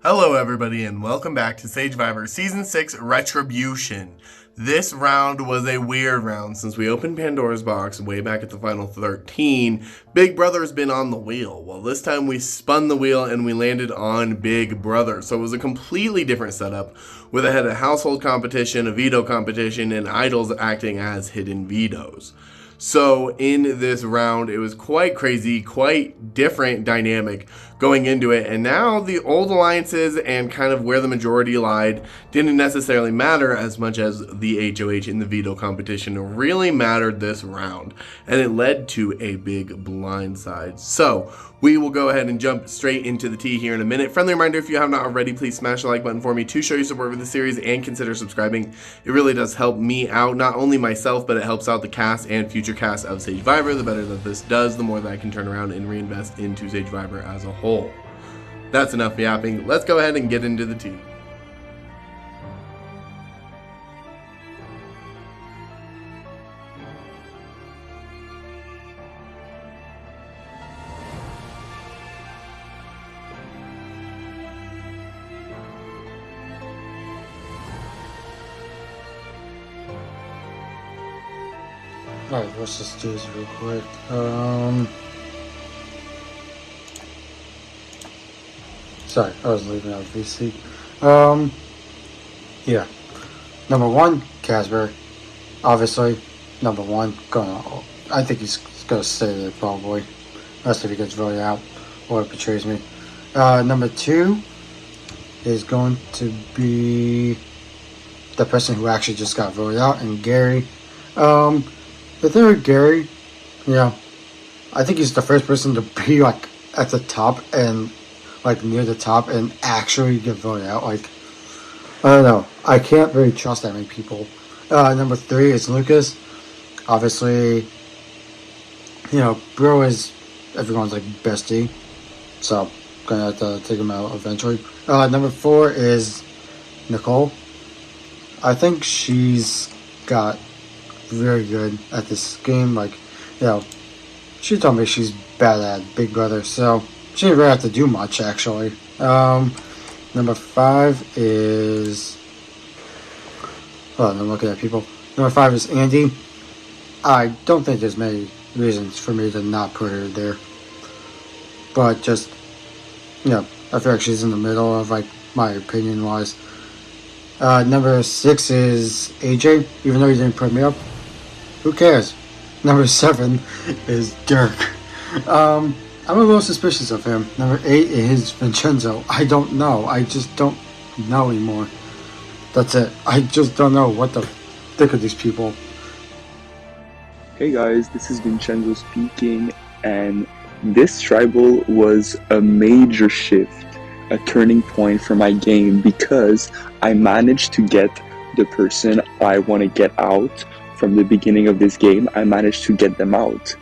Hello everybody and welcome back to Sagevivor Season 6 Retribution. This round was a weird round since we opened Pandora's box way back at the final 13. Big Brother's been on the wheel. Well, this time we spun the wheel and we landed on Big Brother. So it was a completely different setup with a head of household competition, a veto competition, and idols acting as hidden vetoes. So in this round, it was quite crazy, quite different dynamic going into it. And now the old alliances and kind of where the majority lied didn't necessarily matter as much as the HOH in the veto competition really mattered this round. And it led to a big blindside. So we will go ahead and jump straight into the tea here in a minute. Friendly reminder, if you have not already, please smash the like button for me to show your support for the series and consider subscribing. It really does help me out, not only myself, but it helps out the cast and future cast of Sagevivor. The better that this does, the more that I can turn around and reinvest into Sagevivor as a whole. That's enough yapping. Let's go ahead and get into the tea. Alright, let's just do this real quick. Sorry, I was leaving out VC. Yeah. Number one, Casper. Obviously, number one. I think he's gonna stay there probably. Unless if he gets voted out or betrays me. Number two is going to be the person who actually just got voted out, and Gary. The thing with Gary, yeah, I think he's the first person to be like at the top and like near the top and actually get voted out. Like, I don't know, I can't really trust that many people. Number three is Lucas. Obviously, Bro is everyone's like bestie, so gonna have to take him out eventually. Number four is Nicole. I think she's got very good at this game. Like, she told me she's bad at Big Brother, so she didn't really have to do much actually. Number five is, I'm looking at people. Number five is Andy. I don't think there's many reasons for me to not put her there, but just, I feel like she's in the middle of like my opinion wise. Number six is AJ, even though he didn't put me up. Who cares? Number seven is Dirk. I'm a little suspicious of him. Number eight is Vincenzo. I don't know. I just don't know anymore. That's it. I just don't know what to think of these people. Hey guys, this is Vincenzo speaking, and this tribal was a major shift, a turning point for my game, because I managed to get the person I want to get out. From the beginning of this game, I managed to get them out.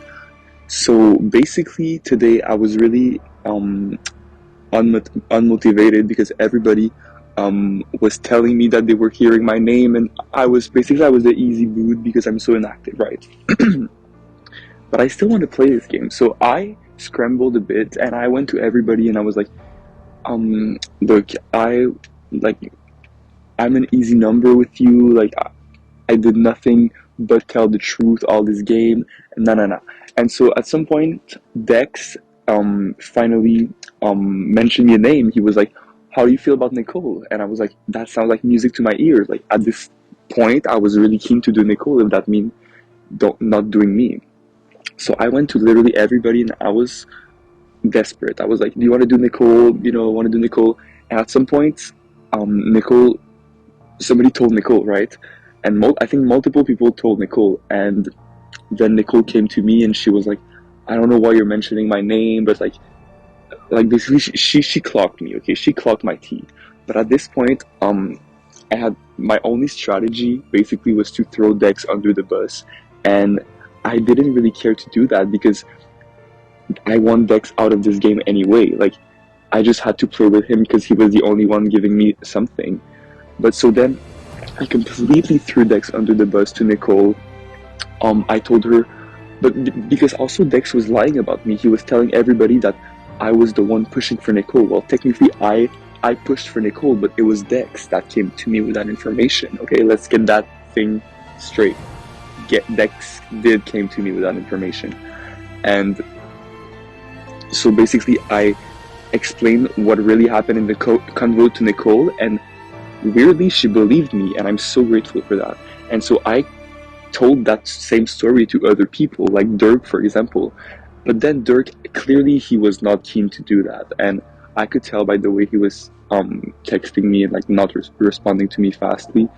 So basically today I was really unmotivated because everybody was telling me that they were hearing my name, and I was the easy boot because I'm so inactive, right? But I still want to play this game, so I scrambled a bit and I went to everybody and I was like, look, I'm an easy number with you, like I did nothing but tell the truth all this game, no. And so at some point, Dex finally mentioned your name. He was like, how do you feel about Nicole? And I was like, that sounds like music to my ears. Like, at this point, I was really keen to do Nicole, if that means not doing me. So I went to literally everybody and I was desperate. I was like, do you want to do Nicole? Want to do Nicole? And at some point, somebody told Nicole, right? And I think multiple people told Nicole, and then Nicole came to me and she was like, I don't know why you're mentioning my name, but like basically she clocked me, okay? She clocked my tea. But at this point, I had my only strategy basically was to throw Dex under the bus, and I didn't really care to do that because I want Dex out of this game anyway. Like, I just had to play with him because he was the only one giving me something. But so then I completely threw Dex under the bus to Nicole. I told her, but because also Dex was lying about me. He was telling everybody that I was the one pushing for Nicole. Well, technically I I pushed for Nicole, but it was Dex that came to me with that information. Okay, let's get that thing straight. Dex did came to me with that information, and so basically I explained what really happened in the convo to Nicole, and weirdly she believed me, and I'm so grateful for that. And so I told that same story to other people, like Dirk, for example. But then Dirk, clearly he was not keen to do that, and I could tell by the way he was texting me and like not responding to me fastly.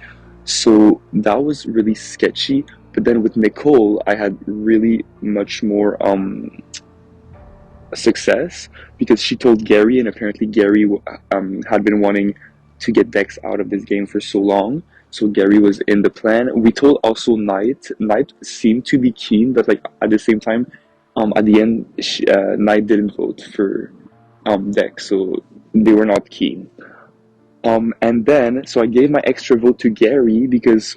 So that was really sketchy. But then with Nicole, I had really much more success because she told Gary, and apparently Gary had been wanting to get Dex out of this game for so long. So Gary was in the plan. We told also Knight. Knight seemed to be keen, but like at the same time, at the end, Knight didn't vote for Dex, so they were not keen. And then so I gave my extra vote to Gary because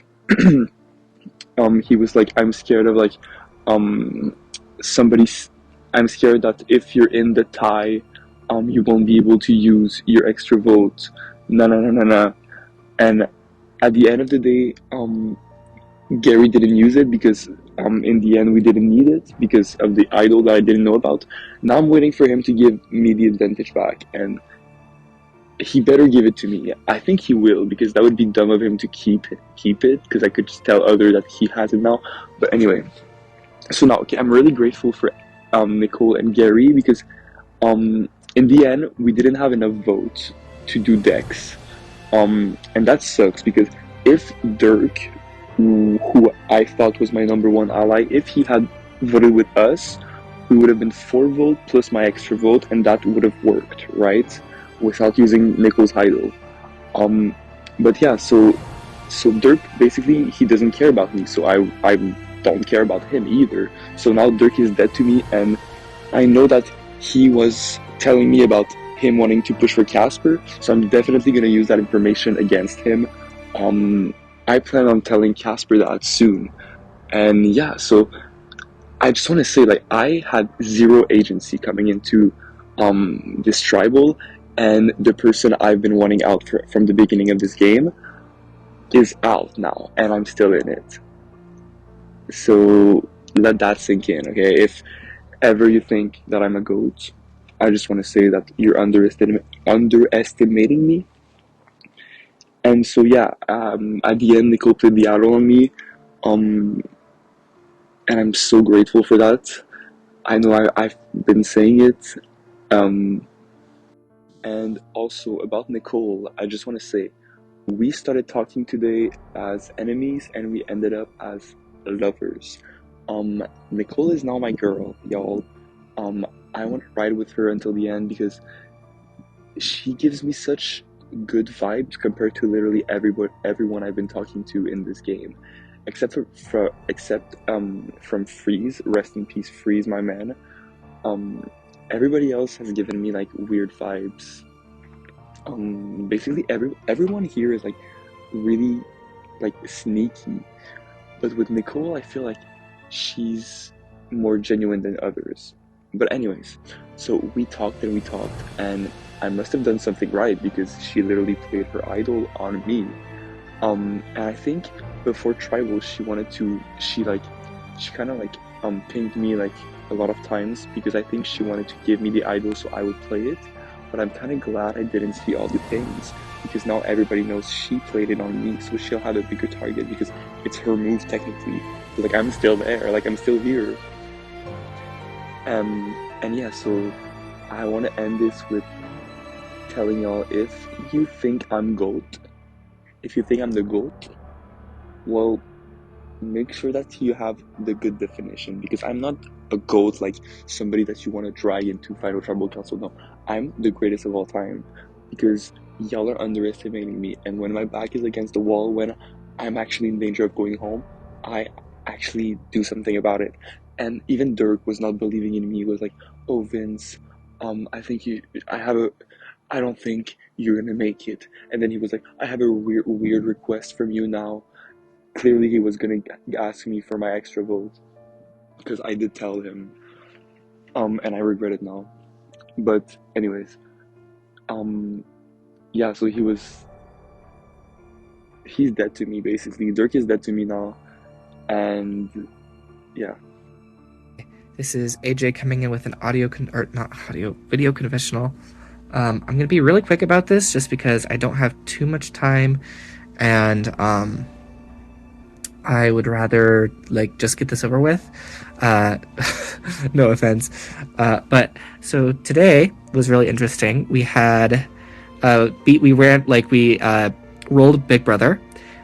he was like, I'm scared of like um somebody's I'm scared that if you're in the tie, you won't be able to use your extra vote. No, no, no, no, no. And at the end of the day, Gary didn't use it because in the end we didn't need it because of the idol that I didn't know about. Now I'm waiting for him to give me the advantage back, and he better give it to me. I think he will, because that would be dumb of him to keep it because I could just tell other that he has it now. But anyway, so now okay, I'm really grateful for Nicole and Gary because in the end we didn't have enough votes to do Dex, and that sucks because if Dirk, who I thought was my number one ally, if he had voted with us, we would have been 4 vote plus my extra vote, and that would have worked, right? Without using Nicole's idol. Um, but yeah, so Dirk basically he doesn't care about me, so I don't care about him either. So now Dirk is dead to me, and I know that he was telling me about him wanting to push for Casper, so I'm definitely gonna use that information against him. I plan on telling Casper that soon, and yeah, so I just want to say like I had zero agency coming into this tribal, and the person I've been wanting out from the beginning of this game is out now, and I'm still in it. So let that sink in, okay? If ever you think that I'm a goat, I just want to say that you're underestimating me. And so yeah, at the end, Nicole played the arrow on me, um, and I'm so grateful for that. I know I've been saying it. Um, and also about Nicole, I just want to say we started talking today as enemies, and we ended up as lovers. Nicole is now my girl, y'all. I want to ride with her until the end because she gives me such good vibes compared to literally everyone I've been talking to in this game, except from Freeze. Rest in peace, Freeze, my man. Everybody else has given me like weird vibes. Basically everyone here is like really like sneaky, but with Nicole I feel like she's more genuine than others. But anyways, so we talked and we talked, and I must have done something right because she literally played her idol on me. And I think before tribal she kind of like pinged me like a lot of times because I think she wanted to give me the idol so I would play it. But I'm kind of glad I didn't see all the things because now everybody knows she played it on me, so she'll have a bigger target because it's her move technically. Like I'm still there, like I'm still here. And yeah, so I want to end this with telling y'all, if you think I'm GOAT, if you think I'm the GOAT, well, make sure that you have the good definition, because I'm not a GOAT like somebody that you want to drag into Final Tribal Council. No, I'm the greatest of all time because y'all are underestimating me, and when my back is against the wall, when I'm actually in danger of going home, I actually do something about it. And even Dirk was not believing in me. He was like, "Oh, Vince, I think I don't think you're gonna make it." And then he was like, "I have a weird request from you now." Clearly he was gonna ask me for my extra vote because I did tell him, and I regret it now. But anyways, um, yeah, so he's dead to me basically. Dirk is dead to me now, and yeah. This is AJ coming in with an video confessional. I'm gonna be really quick about this just because I don't have too much time, and I would rather like just get this over with. No offense, but so today was really interesting. We had we rolled Big Brother,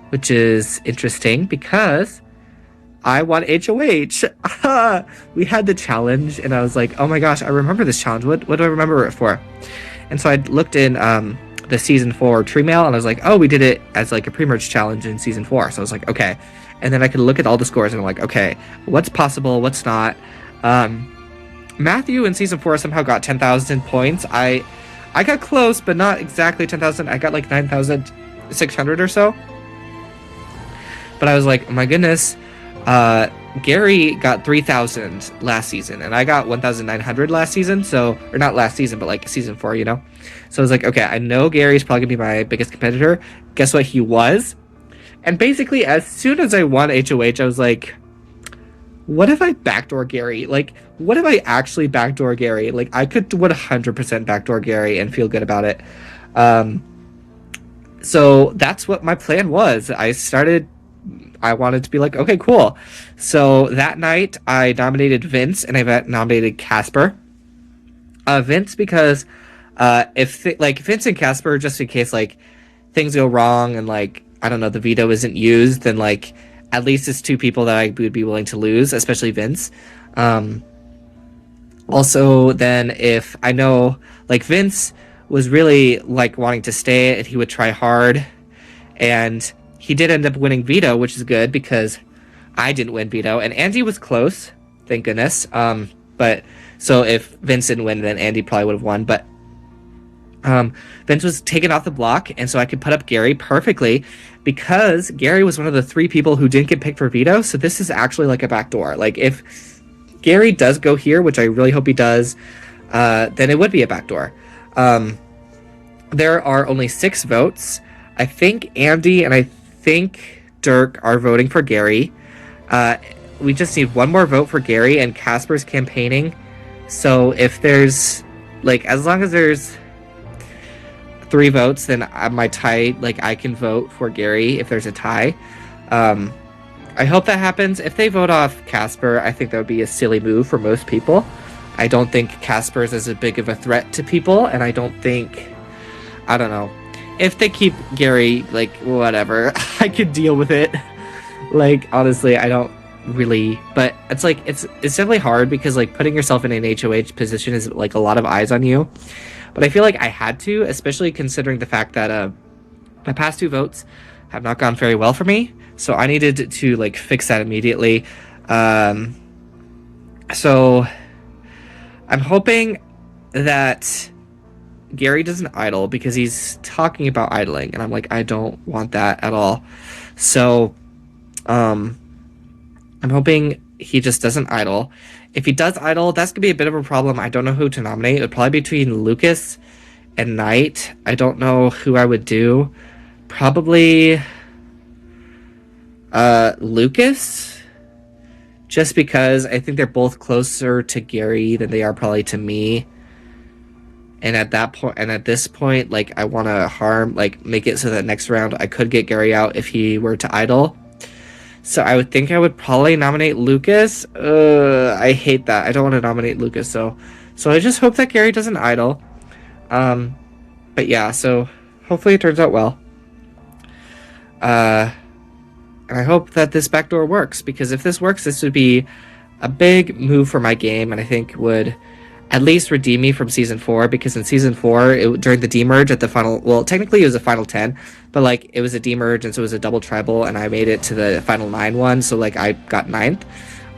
which is interesting because I won HOH. We had the challenge, and I was like, oh my gosh, I remember this challenge. What do I remember it for? And so I looked in the season 4 tree mail, and I was like, oh, we did it as like a pre-merge challenge in season 4. So I was like, okay. And then I could look at all the scores, and I'm like, okay, what's possible, what's not? Matthew in season 4 somehow got 10,000 points. I got close, but not exactly 10,000. I got like 9,600 or so. But I was like, oh my goodness. Gary got 3,000 last season, and I got 1,900 last season. So, or not last season, but like season 4, you know? So I was like, okay, I know Gary's probably gonna be my biggest competitor. Guess what? He was. And basically, as soon as I won HOH, I was like, what if I backdoor Gary? Like, what if I actually backdoor Gary? Like, I could 100% backdoor Gary and feel good about it. So that's what my plan was. I wanted to be like, okay, cool. So that night, I nominated Vince, and I nominated Casper. Vince because Vince and Casper, just in case like things go wrong and like I don't know, the veto isn't used, then like at least it's 2 people that I would be willing to lose, especially Vince. Also, then if I know like Vince was really like wanting to stay and he would try hard, and he did end up winning veto, which is good because I didn't win veto, and Andy was close, thank goodness. But so if Vince didn't win, then Andy probably would have won. But Vince was taken off the block, and so I could put up Gary perfectly because Gary was one of the 3 people who didn't get picked for veto. So this is actually like a backdoor. Like if Gary does go here, which I really hope he does, then it would be a backdoor. There are only 6 votes. I think Andy and I think Dirk are voting for Gary. We just need 1 more vote for Gary, and Casper's campaigning. So if there's like, as long as there's 3 votes, then my tie, like I can vote for Gary if there's a tie. I hope that happens. If they vote off Casper, I think that would be a silly move for most people. I don't think Casper's as big of a threat to people, and I don't know. If they keep Gary, like, whatever, I could deal with it. Like, honestly, I don't really, but it's like, it's definitely hard because like putting yourself in an HOH position is like a lot of eyes on you. But I feel like I had to, especially considering the fact that my past 2 votes have not gone very well for me. So I needed to like fix that immediately. So I'm hoping that Gary doesn't idle because he's talking about idling, and I'm like, I don't want that at all. So I'm hoping he just doesn't idle. If he does idle, that's gonna be a bit of a problem. I don't know who to nominate. It would probably be between Lucas and Knight. I don't know who I would do. Probably Lucas, just because I think they're both closer to Gary than they are probably to me. And at this point, like, I want to make it so that next round I could get Gary out if he were to idle. So I would think I would probably nominate Lucas. I hate that. I don't want to nominate Lucas, so I just hope that Gary doesn't idle. But yeah, so hopefully it turns out well. And I hope that this backdoor works, because if this works, this would be a big move for my game, and I think would at least redeem me from season 4, because in season 4, during the demerge at the final, well, technically it was a final 10, but like it was a demerge, and so it was a double tribal, and I made it to the final 9 one, so like I got 9th.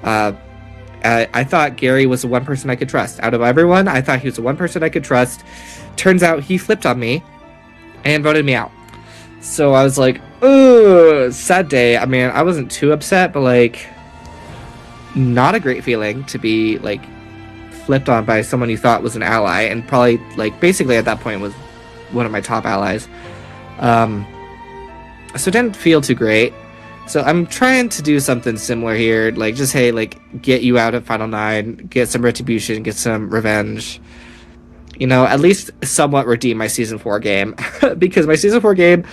I thought Gary was the one person I could trust. Out of everyone, I thought he was the one person I could trust. Turns out he flipped on me and voted me out. So I was like, oh, sad day. I mean, I wasn't too upset, but like, not a great feeling to be like flipped on by someone you thought was an ally, and probably like basically at that point was one of my top allies. So it didn't feel too great. So I'm trying to do something similar here, like just get you out at Final 9, get some retribution, get some revenge. At least somewhat redeem my Season 4 game. Because my Season 4 game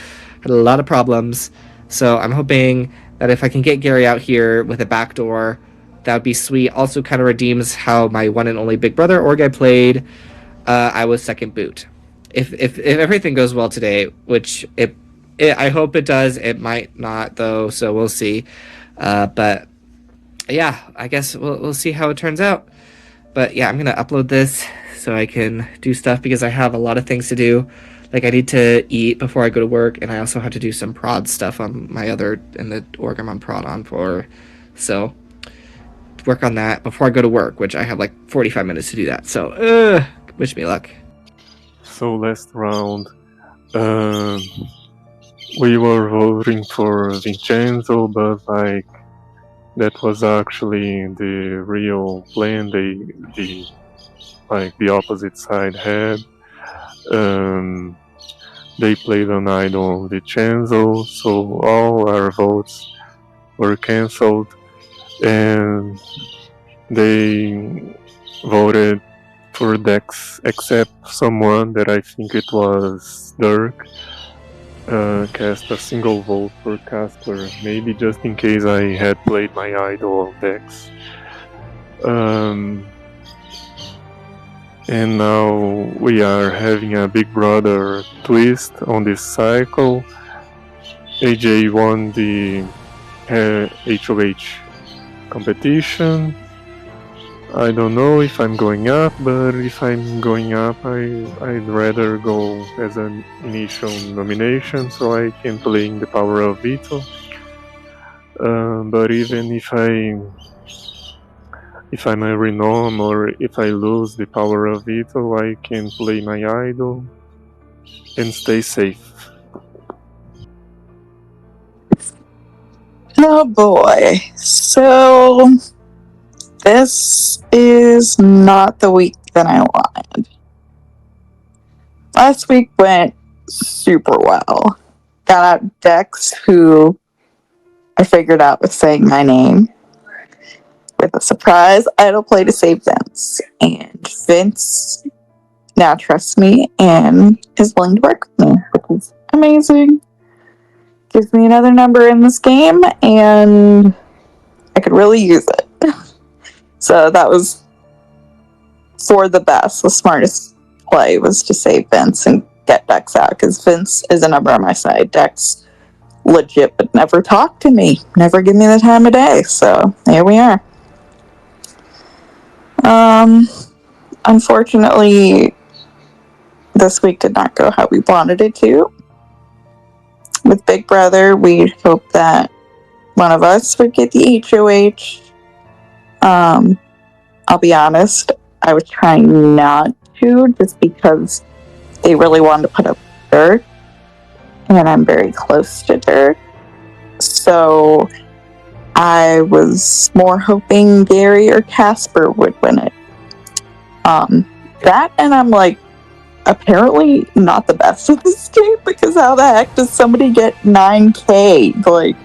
had a lot of problems. So I'm hoping that if I can get Gary out here with a backdoor, that would be sweet. Also kind of redeems how my one and only Big Brother org I played, I was second boot. If everything goes well today, which I hope it does. It might not, though, so we'll see. But yeah, I guess we'll see how it turns out. But yeah, I'm gonna upload this so I can do stuff because I have a lot of things to do. Like, I need to eat before I go to work, and I also have to do some prod stuff on my in the org I'm on prod on for. So work on that before I go to work, which I have like 45 minutes to do that. So wish me luck. So last round, we were voting for Vincenzo, but that was actually the real plan the opposite side had. They played an idol Vincenzo, so all our votes were cancelled, and they voted for Dex, except someone that I think it was Dirk. Cast a single vote for Casper, maybe just in case I had played my idol on Dex. And now we are having a Big Brother twist on this cycle. AJ won the HOH competition. I don't know if I'm going up, but if I'm going up, I'd rather go as an initial nomination so I can play in the power of veto. But even if I'm a renom or if I lose the power of veto, I can play my idol and stay safe. Oh boy. So this is not the week that I wanted. Last week went super well. Got out Dex, who I figured out was saying my name, with a surprise idol play to save Vince. And Vince now trusts me and is willing to work with me, which is amazing. Gives me another number in this game, and I could really use it. So that was for the best. The smartest play was to save Vince and get Dex out, because Vince is a number on my side. Dex legit would never talk to me, never give me the time of day. So here we are. Unfortunately, this week did not go how we wanted it to. With Big Brother, we hoped that one of us would get the HOH. I'll be honest, I was trying not to, just because they really wanted to put up Dirk, and I'm very close to Dirk. So I was more hoping Gary or Casper would win it. That, and I'm like, apparently not the best at this game, because how the heck does somebody get 9k? Like,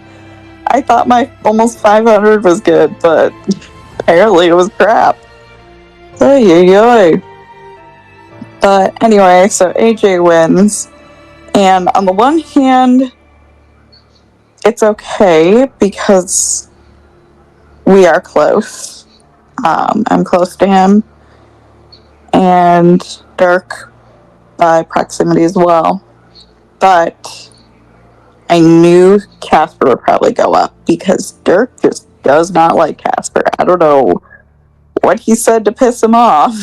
I thought my almost 500 was good, but apparently it was crap. Oy. But anyway, so AJ wins, and on the one hand, it's okay because we are close. I'm close to him, and Dirk by proximity as well. But I knew Casper would probably go up because Dirk just does not like Casper. I don't know what he said to piss him off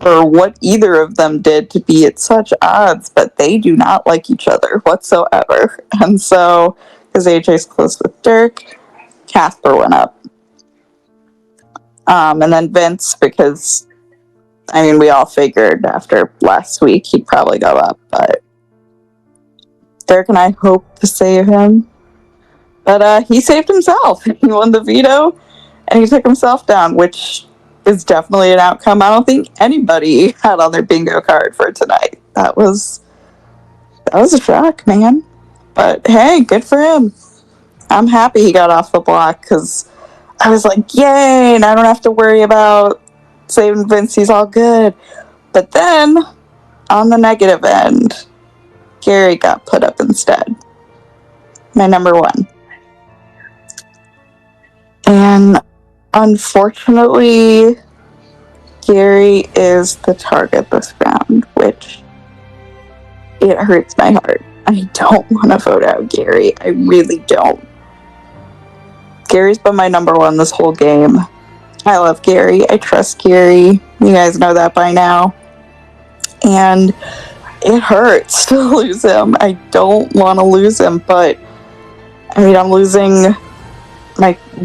or what either of them did to be at such odds, but they do not like each other whatsoever. And so, because AJ's close with Dirk, Casper went up. And then Vince, because I mean, we all figured after last week he'd probably go up, but Dirk and I hope to save him. But he saved himself. He won the veto, and he took himself down, which is definitely an outcome I don't think anybody had on their bingo card for tonight. That was That was a shock, man. But hey, good for him. I'm happy he got off the block because I was like, yay, and I don't have to worry about saving Vince. He's all good. But then, on the negative end, Gary got put up instead. My number one. And unfortunately, Gary is the target this round, which it hurts my heart. I don't want to vote out Gary. I really don't. Gary's been my number one this whole game. I love Gary. I trust Gary. You guys know that by now. And it hurts to lose him. I don't want to lose him, but I mean, I'm losing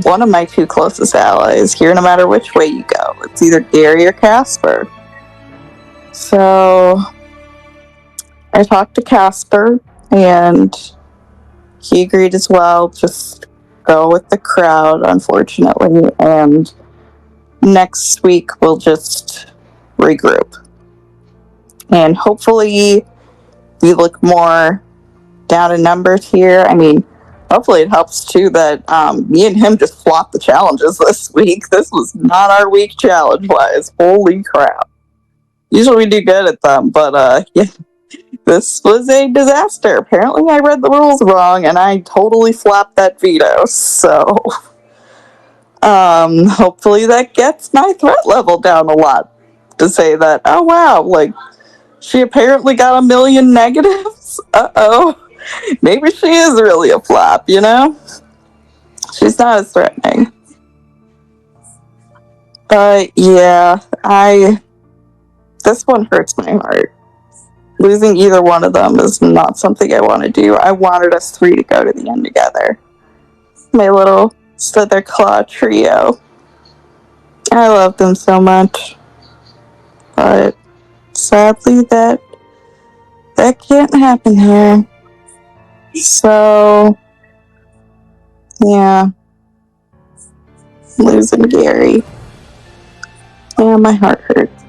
one of my two closest allies here no matter which way you go. It's either Gary or Casper. So I talked to Casper and he agreed as well. Just go with the crowd, unfortunately, and next week we'll just regroup. And hopefully we look more down in numbers here. I mean, hopefully it helps too that me and him just flopped the challenges this week. This was not our week challenge-wise. Holy crap. Usually we do good at them, but yeah, this was a disaster. Apparently I read the rules wrong and I totally flopped that veto. So hopefully that gets my threat level down a lot to say that, oh wow, like, she apparently got 1 million negatives. Uh-oh. Maybe she is really a flop, you know? She's not as threatening. But yeah, this one hurts my heart. Losing either one of them is not something I want to do. I wanted us three to go to the end together. My little Slither Claw trio. I love them so much. But sadly that can't happen here. So yeah. Losing Gary. Yeah, my heart hurts.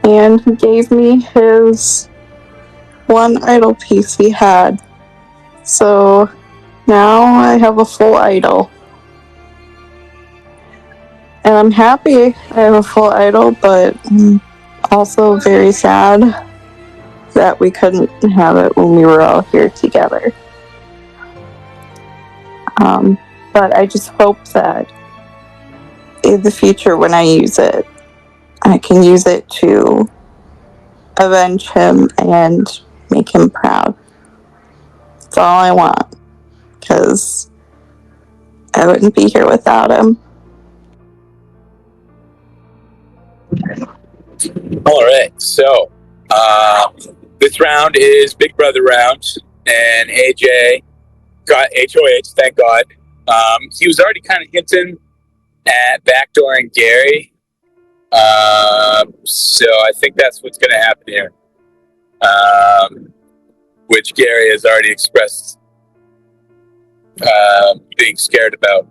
And he gave me his one idol piece he had. So now I have a full idol. And I'm happy I have a full idol, but I'm also very sad that we couldn't have it when we were all here together. But I just hope that in the future when I use it, I can use it to avenge him and make him proud. That's all I want, because I wouldn't be here without him. All right, so this round is Big Brother round, and AJ got HOH, thank God. He was already kind of hinting at backdooring Gary, so I think that's what's going to happen here, which Gary has already expressed being scared about.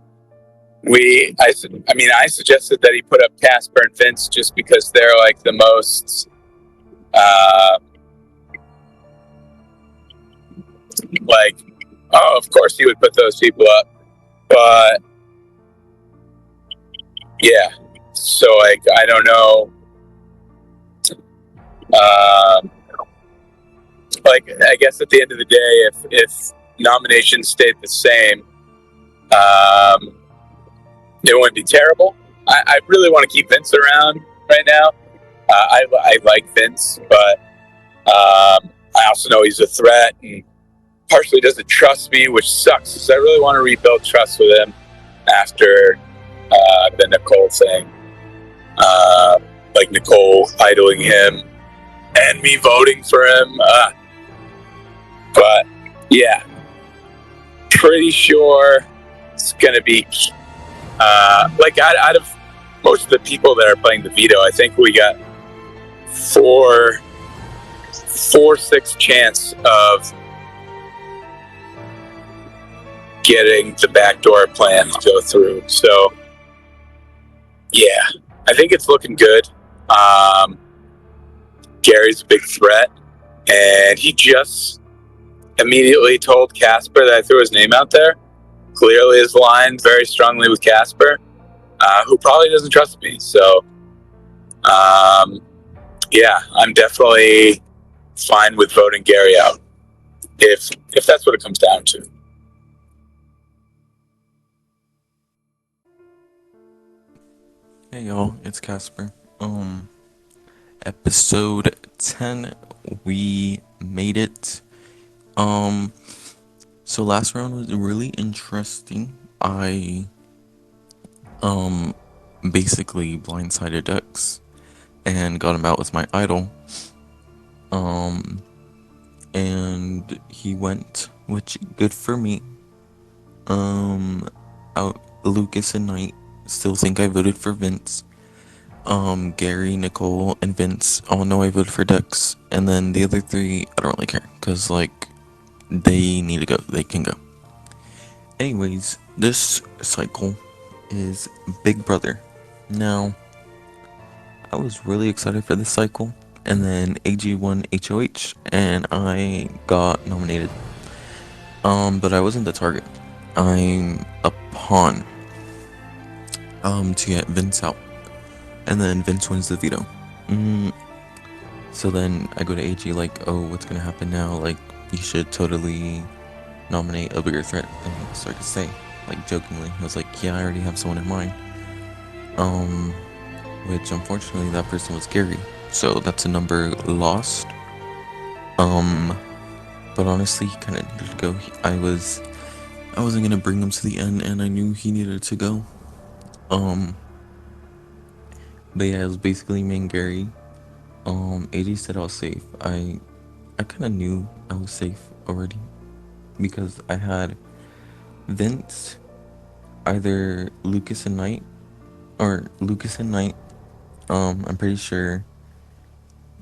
I suggested that he put up Casper and Vince just because they're like the most of course he would put those people up, but yeah, so like I don't know, I guess at the end of the day, if nominations stayed the same, it wouldn't be terrible. I really want to keep Vince around right now. I like Vince, but I also know he's a threat and partially doesn't trust me, which sucks because I really want to rebuild trust with him after the Nicole thing. Like Nicole idling him and me voting for him. But yeah, pretty sure it's going to be out of most of the people that are playing the veto, I think we got 4-6 chance of getting the backdoor plan to go through. So yeah, I think it's looking good. Gary's a big threat, and he just immediately told Casper that I threw his name out there. Clearly is aligned very strongly with Casper, who probably doesn't trust me. So, yeah, I'm definitely fine with voting Gary out, if that's what it comes down to. Hey y'all, it's Casper. Episode 10, we made it. So last round was really interesting. I basically blindsided Dex and got him out with my idol. And he went, which good for me. Out Lucas and Knight still think I voted for Vince. Gary, Nicole, and Vince all know I voted for Dex, and then the other three, I don't really care, because, like, they need to go, they can go. Anyways, this cycle is Big Brother. Now, I was really excited for this cycle, and then AG won HOH, and I got nominated. But I wasn't the target. I'm a pawn, to get Vince out. And then Vince wins the veto. So then I go to AG like, oh, what's gonna happen now? Like, you should totally nominate a bigger threat than Stark could say. Like, jokingly. I was like, yeah, I already have someone in mind. Which unfortunately that person was Gary. So that's a number lost. But honestly, he kinda needed to go. I wasn't gonna bring him to the end, and I knew he needed to go. But yeah, it was basically me and Gary. AJ said I was safe. I kind of knew I was safe already because I had Vince, either Lucas and Knight, or Lucas and Knight. I'm pretty sure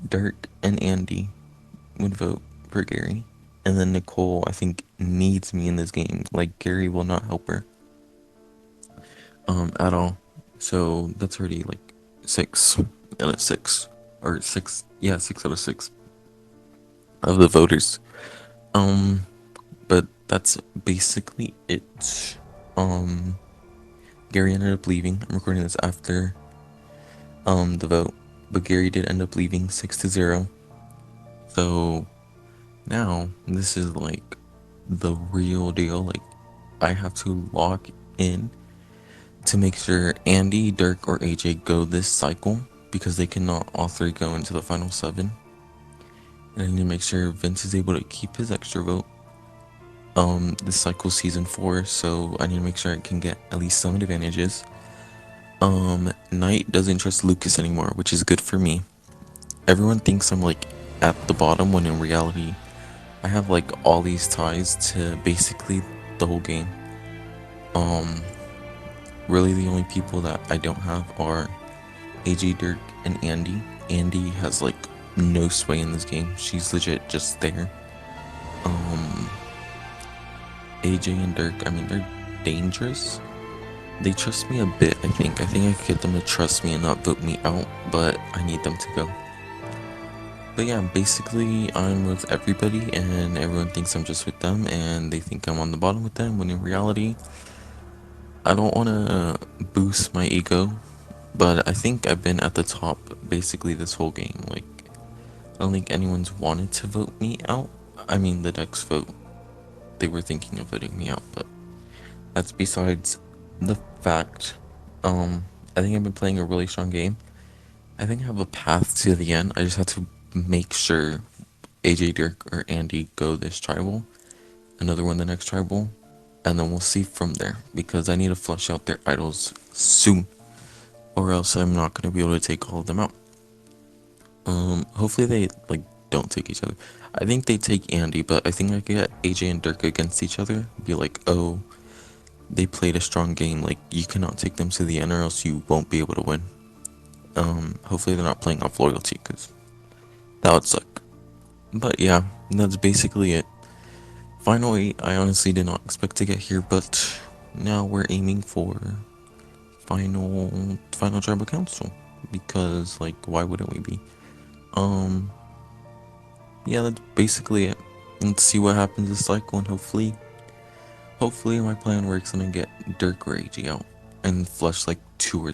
Dirk and Andy would vote for Gary, and then Nicole I think needs me in this game. Like, Gary will not help her at all. So that's already like 6 out of 6, or 6, yeah, 6 out of 6 of the voters. But that's basically it. Gary ended up leaving. I'm recording this after the vote, but Gary did end up leaving 6-0. So now this is like the real deal. Like, I have to lock in to make sure Andy, Dirk, or AJ go this cycle, because they cannot all three go into the final 7. And I need to make sure Vince is able to keep his extra vote. This cycle season 4, so I need to make sure I can get at least some advantages. Knight doesn't trust Lucas anymore, which is good for me. Everyone thinks I'm like at the bottom, when in reality I have like all these ties to basically the whole game. Really the only people that I don't have are AJ, Dirk, and Andy. Andy has like no sway in this game. She's legit just there. AJ and Dirk, I mean, they're dangerous. They trust me a bit, I think. I think I could get them to trust me and not vote me out, but I need them to go. But yeah, basically I'm with everybody, and everyone thinks I'm just with them, and they think I'm on the bottom with them, when in reality I don't want to boost my ego, but I think I've been at the top basically this whole game. Like, I don't think anyone's wanted to vote me out. I mean, the next vote, they were thinking of voting me out, but that's besides the fact. I think I've been playing a really strong game. I think I have a path to the end. I just have to make sure AJ, Dirk, or Andy go this tribal, another one the next tribal, and then we'll see from there, because I need to flush out their idols soon, or else I'm not going to be able to take all of them out. Hopefully they like don't take each other. I think they take Andy, but I think I could get AJ and Dirk against each other, be like, oh, they played a strong game, like, you cannot take them to the end or else you won't be able to win. Hopefully they're not playing off loyalty, because that would suck. But yeah, that's basically it. Final 8, I honestly did not expect to get here, but now we're aiming for final tribal council, because, like, why wouldn't we be? yeah, that's basically it. Let's see what happens this cycle, and hopefully my plan works and I get Dirk or AJ out and flush like 2 or